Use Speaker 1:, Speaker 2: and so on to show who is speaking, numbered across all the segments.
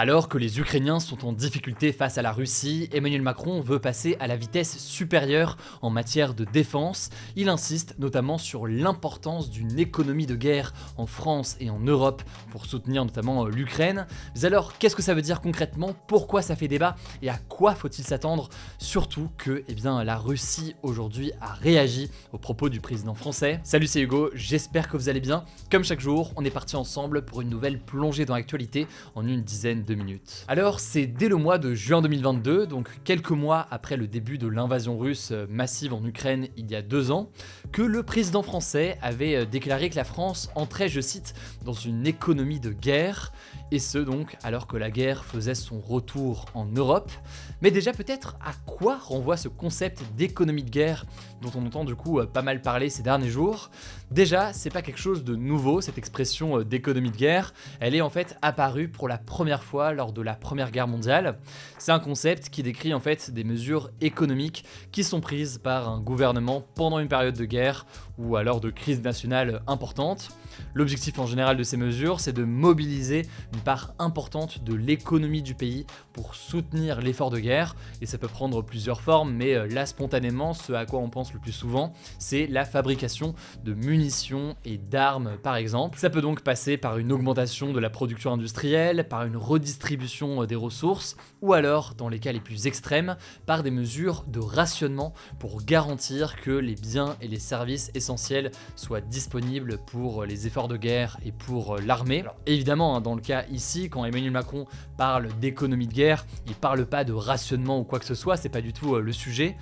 Speaker 1: Alors que les Ukrainiens sont en difficulté face à la Russie, Emmanuel Macron veut passer à la vitesse supérieure en matière de défense. Il insiste notamment sur l'importance d'une économie de guerre en France et en Europe pour soutenir notamment l'Ukraine. Mais alors, qu'est-ce que ça veut dire concrètement? Pourquoi ça fait débat? Et à quoi faut-il s'attendre? Surtout que la Russie aujourd'hui a réagi aux propos du président français. Salut, c'est Hugo, j'espère que vous allez bien. Comme chaque jour, on est parti ensemble pour une nouvelle plongée dans l'actualité en une dizaine de minutes. Alors, c'est dès le mois de juin 2022, donc quelques mois après le début de l'invasion russe massive en Ukraine il y a 2 ans, que le président français avait déclaré que la France entrait, je cite, dans une économie de guerre, et ce donc alors que la guerre faisait son retour en Europe. Mais déjà peut-être à quoi renvoie ce concept d'économie de guerre dont on entend du coup pas mal parler ces derniers jours? Déjà, c'est pas quelque chose de nouveau, cette expression d'économie de guerre, elle est en fait apparue pour la première fois lors de la Première Guerre mondiale. C'est un concept qui décrit en fait des mesures économiques qui sont prises par un gouvernement pendant une période de guerre ou alors de crise nationale importante. L'objectif en général de ces mesures, c'est de mobiliser une part importante de l'économie du pays pour soutenir l'effort de guerre, et ça peut prendre plusieurs formes, mais là spontanément, ce à quoi on pense le plus souvent, c'est la fabrication de munitions et d'armes par exemple. Ça peut donc passer par une augmentation de la production industrielle, par une redistribution des ressources, ou alors, dans les cas les plus extrêmes, par des mesures de rationnement pour garantir que les biens et les services essentiels soient disponibles pour les efforts de guerre et pour l'armée. Alors, évidemment, dans le cas ici, quand Emmanuel Macron parle d'économie de guerre, il parle pas de rationnement ou quoi que ce soit, c'est pas du tout le sujet.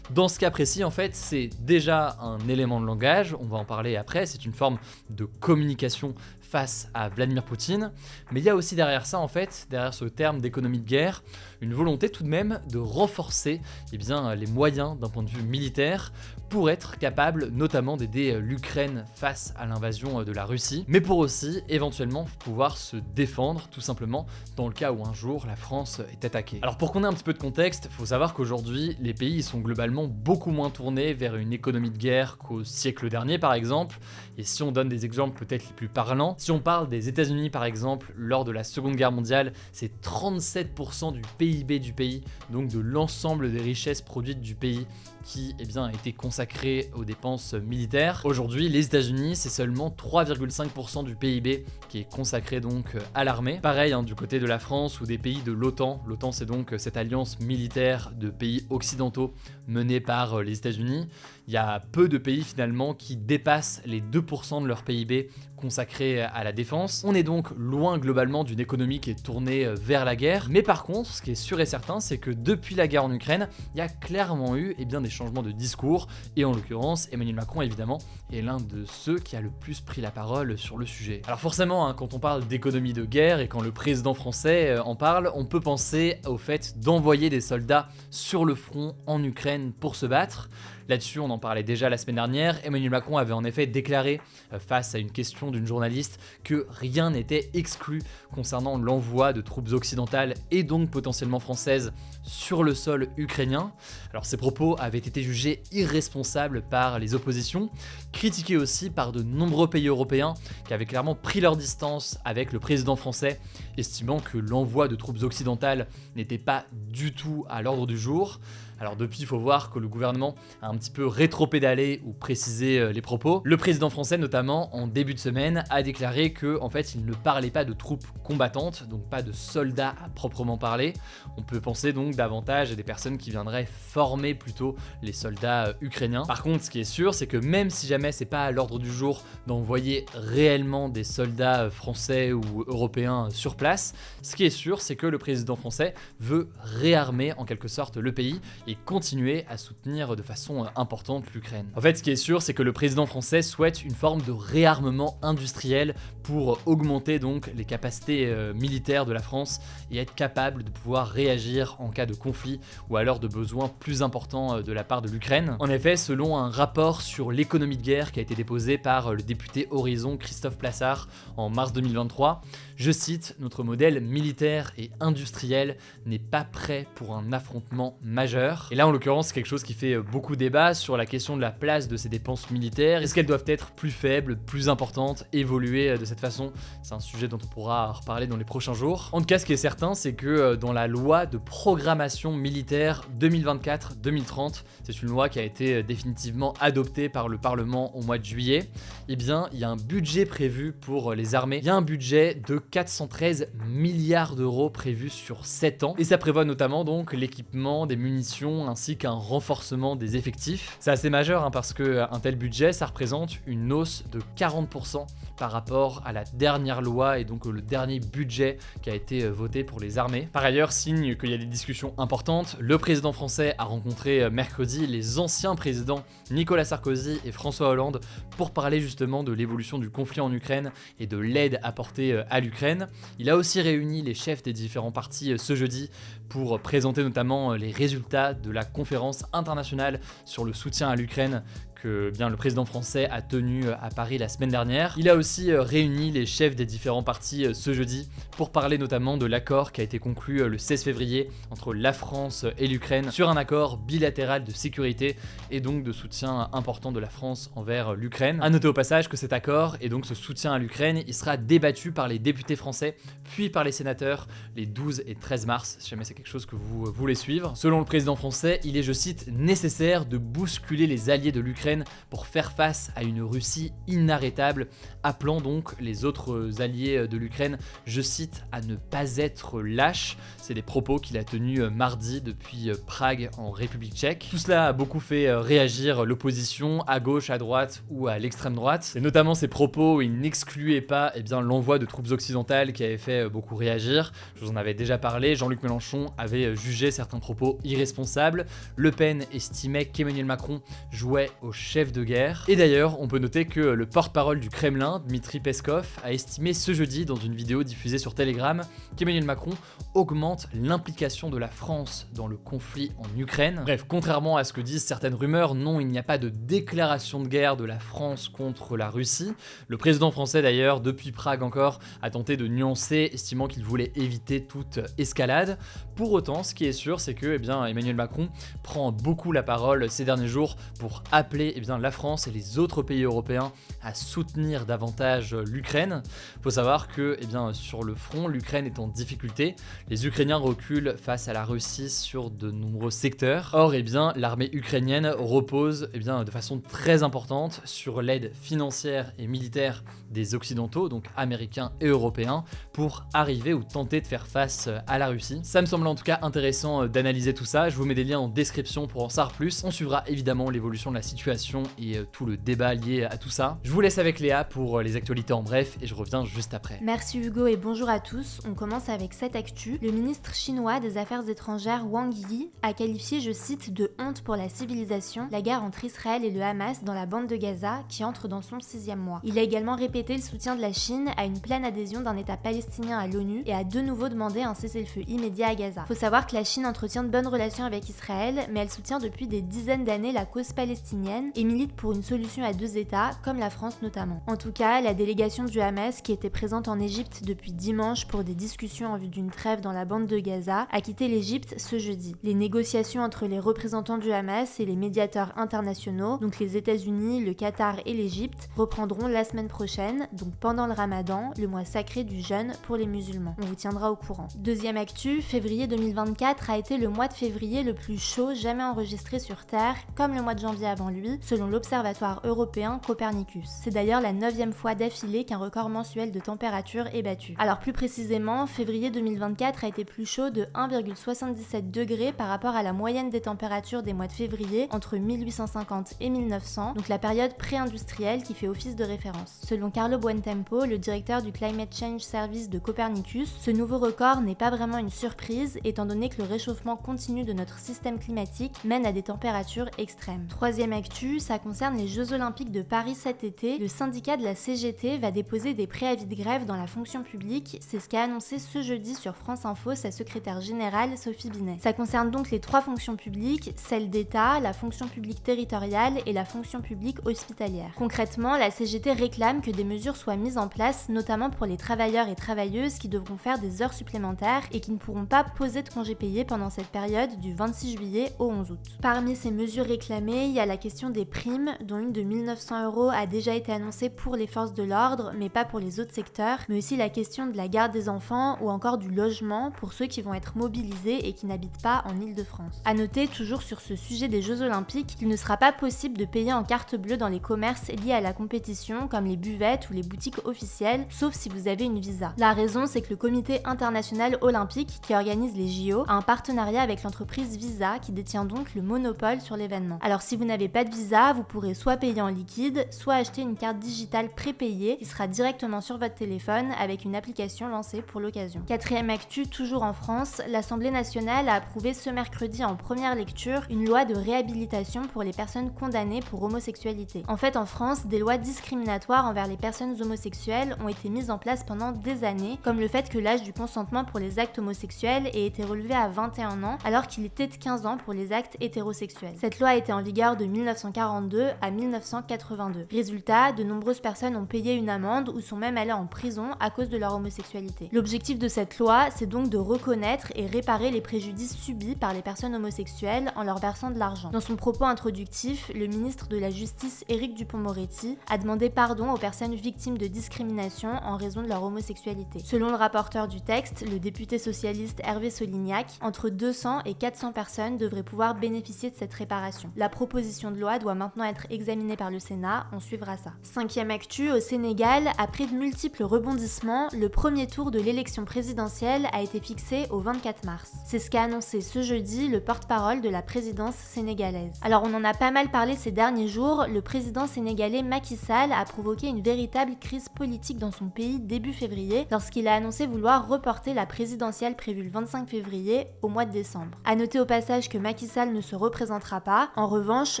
Speaker 1: Dans ce cas précis, en fait, c'est déjà un élément de langage, on va en parler après, c'est une forme de communication face à Vladimir Poutine, mais il y a aussi derrière ça, en fait, derrière ce terme d'économie de guerre, une volonté tout de même de renforcer les moyens d'un point de vue militaire pour être capable notamment d'aider l'Ukraine face à l'invasion de la Russie, mais pour aussi éventuellement pouvoir se défendre tout simplement dans le cas où un jour la France est attaquée. Alors pour qu'on ait un petit peu de contexte, il faut savoir qu'aujourd'hui les pays sont globalement beaucoup moins tournés vers une économie de guerre qu'au siècle dernier par exemple, et si on donne des exemples peut-être les plus parlants, si on parle des États-Unis par exemple, lors de la Seconde Guerre mondiale, c'est 37% du PIB du pays, donc de l'ensemble des richesses produites du pays qui a été consacré aux dépenses militaires. Aujourd'hui, les États-Unis, c'est seulement 3,5% du PIB qui est consacré donc à l'armée. Pareil du côté de la France ou des pays de l'OTAN. L'OTAN, c'est donc cette alliance militaire de pays occidentaux menée par les États-Unis. Il y a peu de pays finalement qui dépassent les 2% de leur PIB consacré à la défense. On est donc loin globalement d'une économie qui est tournée vers la guerre. Mais par contre, ce qui est sûr et certain, c'est que depuis la guerre en Ukraine, il y a clairement eu des changements de discours, et en l'occurrence, Emmanuel Macron évidemment est l'un de ceux qui a le plus pris la parole sur le sujet. Alors forcément, quand on parle d'économie de guerre et quand le président français en parle, on peut penser au fait d'envoyer des soldats sur le front en Ukraine pour se battre. Là-dessus, on en parlait déjà la semaine dernière. Emmanuel Macron avait en effet déclaré, face à une question d'une journaliste, que rien n'était exclu concernant l'envoi de troupes occidentales et donc potentiellement françaises sur le sol ukrainien. Alors ces propos avaient été jugés irresponsables par les oppositions, critiqués aussi par de nombreux pays européens qui avaient clairement pris leur distance avec le président français, estimant que l'envoi de troupes occidentales n'était pas du tout à l'ordre du jour. Alors depuis, il faut voir que le gouvernement a un petit peu rétropédalé ou précisé les propos. Le président français, notamment, en début de semaine, a déclaré que, en fait, il ne parlait pas de troupes combattantes, donc pas de soldats à proprement parler. On peut penser donc davantage à des personnes qui viendraient former plutôt les soldats ukrainiens. Par contre, ce qui est sûr, c'est que même si jamais c'est pas à l'ordre du jour d'envoyer réellement des soldats français ou européens sur place, ce qui est sûr, c'est que le président français veut réarmer en quelque sorte le pays et continuer à soutenir de façon importante l'Ukraine. En fait, ce qui est sûr, c'est que le président français souhaite une forme de réarmement industriel pour augmenter donc les capacités militaires de la France et être capable de pouvoir réagir en cas de conflit ou alors de besoins plus importants de la part de l'Ukraine. En effet, selon un rapport sur l'économie de guerre qui a été déposé par le député Horizon Christophe Plassard en mars 2023, je cite, « Notre modèle militaire et industriel n'est pas prêt pour un affrontement majeur ». guerre. Et là, en l'occurrence, c'est quelque chose qui fait beaucoup débat sur la question de la place de ces dépenses militaires. Est-ce qu'elles doivent être plus faibles, plus importantes, évoluer de cette façon? C'est un sujet dont on pourra reparler dans les prochains jours. En tout cas, ce qui est certain, c'est que dans la loi de programmation militaire 2024-2030, c'est une loi qui a été définitivement adoptée par le Parlement au mois de juillet, eh bien, il y a un budget prévu pour les armées. Il y a un budget de 413 milliards d'euros prévu sur 7 ans. Et ça prévoit notamment donc l'équipement, des munitions, ainsi qu'un renforcement des effectifs. C'est assez majeur parce qu'un tel budget, ça représente une hausse de 40% par rapport à la dernière loi et donc le dernier budget qui a été voté pour les armées. Par ailleurs, signe qu'il y a des discussions importantes, le président français a rencontré mercredi les anciens présidents Nicolas Sarkozy et François Hollande pour parler justement de l'évolution du conflit en Ukraine et de l'aide apportée à l'Ukraine. Il a aussi réuni les chefs des différents partis ce jeudi pour présenter notamment les résultats de la conférence internationale sur le soutien à l'Ukraine que le président français a tenu à Paris la semaine dernière. Il a aussi réuni les chefs des différents partis ce jeudi pour parler notamment de l'accord qui a été conclu le 16 février entre la France et l'Ukraine sur un accord bilatéral de sécurité et donc de soutien important de la France envers l'Ukraine. A noter au passage que cet accord et donc ce soutien à l'Ukraine, il sera débattu par les députés français puis par les sénateurs les 12 et 13 mars, si jamais c'est quelque chose que vous voulez suivre. Selon le président français, il est, je cite, nécessaire de bousculer les alliés de l'Ukraine pour faire face à une Russie inarrêtable, appelant donc les autres alliés de l'Ukraine, je cite, à ne pas être lâches. C'est des propos qu'il a tenus mardi depuis Prague en République tchèque. Tout cela a beaucoup fait réagir l'opposition à gauche, à droite ou à l'extrême droite. Et notamment ces propos où il n'excluait pas l'envoi de troupes occidentales qui avait fait beaucoup réagir. Je vous en avais déjà parlé, Jean-Luc Mélenchon avait jugé certains propos irresponsables. Le Pen estimait qu'Emmanuel Macron jouait au chef de guerre. Et d'ailleurs, on peut noter que le porte-parole du Kremlin, Dmitri Peskov, a estimé ce jeudi dans une vidéo diffusée sur Telegram qu'Emmanuel Macron augmente l'implication de la France dans le conflit en Ukraine. Bref, contrairement à ce que disent certaines rumeurs, non, il n'y a pas de déclaration de guerre de la France contre la Russie. Le président français d'ailleurs, depuis Prague encore, a tenté de nuancer, estimant qu'il voulait éviter toute escalade. Pour autant, ce qui est sûr, c'est que Emmanuel Macron prend beaucoup la parole ces derniers jours pour appeler la France et les autres pays européens à soutenir davantage l'Ukraine. Il faut savoir que sur le front, l'Ukraine est en difficulté. Les Ukrainiens reculent face à la Russie sur de nombreux secteurs. Or, l'armée ukrainienne repose de façon très importante sur l'aide financière et militaire des Occidentaux, donc américains et européens, pour arriver ou tenter de faire face à la Russie. Ça me semble en tout cas intéressant d'analyser tout ça. Je vous mets des liens en description pour en savoir plus. On suivra évidemment l'évolution de la situation et tout le débat lié à tout ça. Je vous laisse avec Léa pour les actualités en bref et je reviens juste après.
Speaker 2: Merci Hugo et bonjour à tous. On commence avec cette actu. Le ministre chinois des Affaires étrangères Wang Yi a qualifié, je cite, de honte pour la civilisation la guerre entre Israël et le Hamas dans la bande de Gaza qui entre dans son 6e mois. Il a également répété le soutien de la Chine à une pleine adhésion d'un État palestinien à l'ONU et a de nouveau demandé un cessez-le-feu immédiat à Gaza. Faut savoir que la Chine entretient de bonnes relations avec Israël, mais elle soutient depuis des dizaines d'années la cause palestinienne et milite pour une solution à 2 États, comme la France notamment. En tout cas, la délégation du Hamas, qui était présente en Égypte depuis dimanche pour des discussions en vue d'une trêve dans la bande de Gaza, a quitté l'Égypte ce jeudi. Les négociations entre les représentants du Hamas et les médiateurs internationaux, donc les États-Unis, le Qatar et l'Égypte, reprendront la semaine prochaine, donc pendant le Ramadan, le mois sacré du jeûne pour les musulmans. On vous tiendra au courant. Deuxième actu, février 2024 a été le mois de février le plus chaud jamais enregistré sur Terre, comme le mois de janvier avant lui, selon l'Observatoire européen Copernicus. C'est d'ailleurs la 9e fois d'affilée qu'un record mensuel de température est battu. Alors plus précisément, février 2024 a été plus chaud de 1,77 degrés par rapport à la moyenne des températures des mois de février entre 1850 et 1900, donc la période pré-industrielle qui fait office de référence. Selon Carlo Buontempo, le directeur du Climate Change Service de Copernicus, ce nouveau record n'est pas vraiment une surprise étant donné que le réchauffement continu de notre système climatique mène à des températures extrêmes. Troisième actu, actu, ça concerne les Jeux Olympiques de Paris cet été. Le syndicat de la CGT va déposer des préavis de grève dans la fonction publique. C'est ce qu'a annoncé ce jeudi sur France Info sa secrétaire générale Sophie Binet. Ça concerne donc les 3 fonctions publiques, celle d'État, la fonction publique territoriale et la fonction publique hospitalière. Concrètement, la CGT réclame que des mesures soient mises en place, notamment pour les travailleurs et travailleuses qui devront faire des heures supplémentaires et qui ne pourront pas poser de congés payés pendant cette période du 26 juillet au 11 août. Parmi ces mesures réclamées, il y a la question des primes, dont une de 1 900 € a déjà été annoncée pour les forces de l'ordre, mais pas pour les autres secteurs, mais aussi la question de la garde des enfants ou encore du logement pour ceux qui vont être mobilisés et qui n'habitent pas en Île-de-France. À noter, toujours sur ce sujet des Jeux Olympiques, qu'il ne sera pas possible de payer en carte bleue dans les commerces liés à la compétition, comme les buvettes ou les boutiques officielles, sauf si vous avez une visa. La raison, c'est que le Comité international olympique, qui organise les JO, a un partenariat avec l'entreprise Visa, qui détient donc le monopole sur l'événement. Alors si vous n'avez pas de visa, vous pourrez soit payer en liquide, soit acheter une carte digitale prépayée qui sera directement sur votre téléphone avec une application lancée pour l'occasion. 4e actu, toujours en France, l'Assemblée nationale a approuvé ce mercredi en première lecture une loi de réhabilitation pour les personnes condamnées pour homosexualité. En fait, en France, des lois discriminatoires envers les personnes homosexuelles ont été mises en place pendant des années, comme le fait que l'âge du consentement pour les actes homosexuels ait été relevé à 21 ans, alors qu'il était de 15 ans pour les actes hétérosexuels. Cette loi a été en vigueur de 1942 à 1982. Résultat, de nombreuses personnes ont payé une amende ou sont même allées en prison à cause de leur homosexualité. L'objectif de cette loi, c'est donc de reconnaître et réparer les préjudices subis par les personnes homosexuelles en leur versant de l'argent. Dans son propos introductif, le ministre de la Justice, Éric Dupond-Moretti, a demandé pardon aux personnes victimes de discrimination en raison de leur homosexualité. Selon le rapporteur du texte, le député socialiste Hervé Solignac, entre 200 et 400 personnes devraient pouvoir bénéficier de cette réparation. La proposition de loi doit maintenant être examinée par le Sénat, on suivra ça. 5e actu, au Sénégal, après de multiples rebondissements, le premier tour de l'élection présidentielle a été fixé au 24 mars. C'est ce qu'a annoncé ce jeudi le porte-parole de la présidence sénégalaise. Alors on en a pas mal parlé ces derniers jours, le président sénégalais Macky Sall a provoqué une véritable crise politique dans son pays début février lorsqu'il a annoncé vouloir reporter la présidentielle prévue le 25 février au mois de décembre. À noter au passage que Macky Sall ne se représentera pas. En revanche,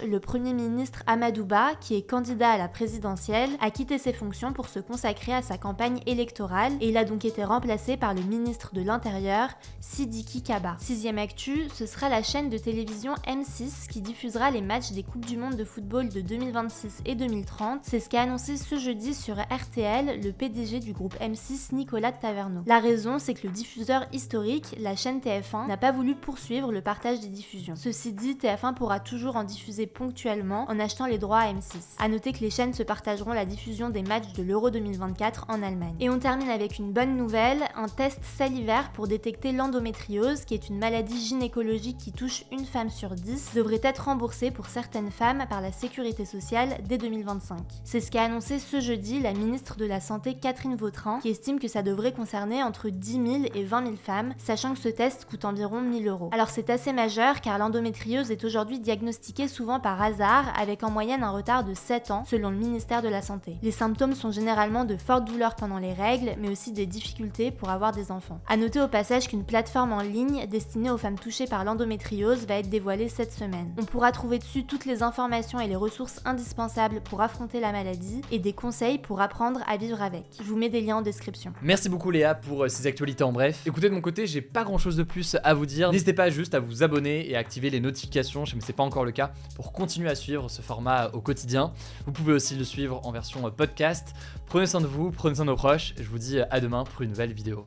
Speaker 2: le premier ministre Amadou Ba, qui est candidat à la présidentielle, a quitté ses fonctions pour se consacrer à sa campagne électorale et il a donc été remplacé par le ministre de l'Intérieur, Sidiki Kaba. 6e actu, ce sera la chaîne de télévision M6 qui diffusera les matchs des Coupes du Monde de football de 2026 et 2030. C'est ce qu'a annoncé ce jeudi sur RTL le PDG du groupe M6, Nicolas Taverneau. La raison, c'est que le diffuseur historique, la chaîne TF1, n'a pas voulu poursuivre le partage des diffusions. Ceci dit, TF1 pourra toujours en diffuser ponctuellement en achetant les droits à M6. A noter que les chaînes se partageront la diffusion des matchs de l'Euro 2024 en Allemagne. Et on termine avec une bonne nouvelle, un test salivaire pour détecter l'endométriose, qui est une maladie gynécologique qui touche une femme sur 10, devrait être remboursé pour certaines femmes par la sécurité sociale dès 2025. C'est ce qu'a annoncé ce jeudi la ministre de la Santé Catherine Vautrin, qui estime que ça devrait concerner entre 10 000 et 20 000 femmes, sachant que ce test coûte environ 1 000 €. Alors c'est assez majeur car l'endométriose est aujourd'hui diagnostiquée souvent par hasard, avec en moyenne un retard de 7 ans selon le ministère de la Santé. Les symptômes sont généralement de fortes douleurs pendant les règles, mais aussi des difficultés pour avoir des enfants. A noter au passage qu'une plateforme en ligne destinée aux femmes touchées par l'endométriose va être dévoilée cette semaine. On pourra trouver dessus toutes les informations et les ressources indispensables pour affronter la maladie et des conseils pour apprendre à vivre avec. Je vous mets des liens en description.
Speaker 1: Merci beaucoup Léa pour ces actualités en bref. Écoutez, de mon côté, j'ai pas grand chose de plus à vous dire. N'hésitez pas juste à vous abonner et à activer les notifications, si c'est pas encore le cas, pour continuer à suivre ce format au quotidien. Vous pouvez aussi le suivre en version podcast. Prenez soin de vous, prenez soin de nos proches. Je vous dis à demain pour une nouvelle vidéo.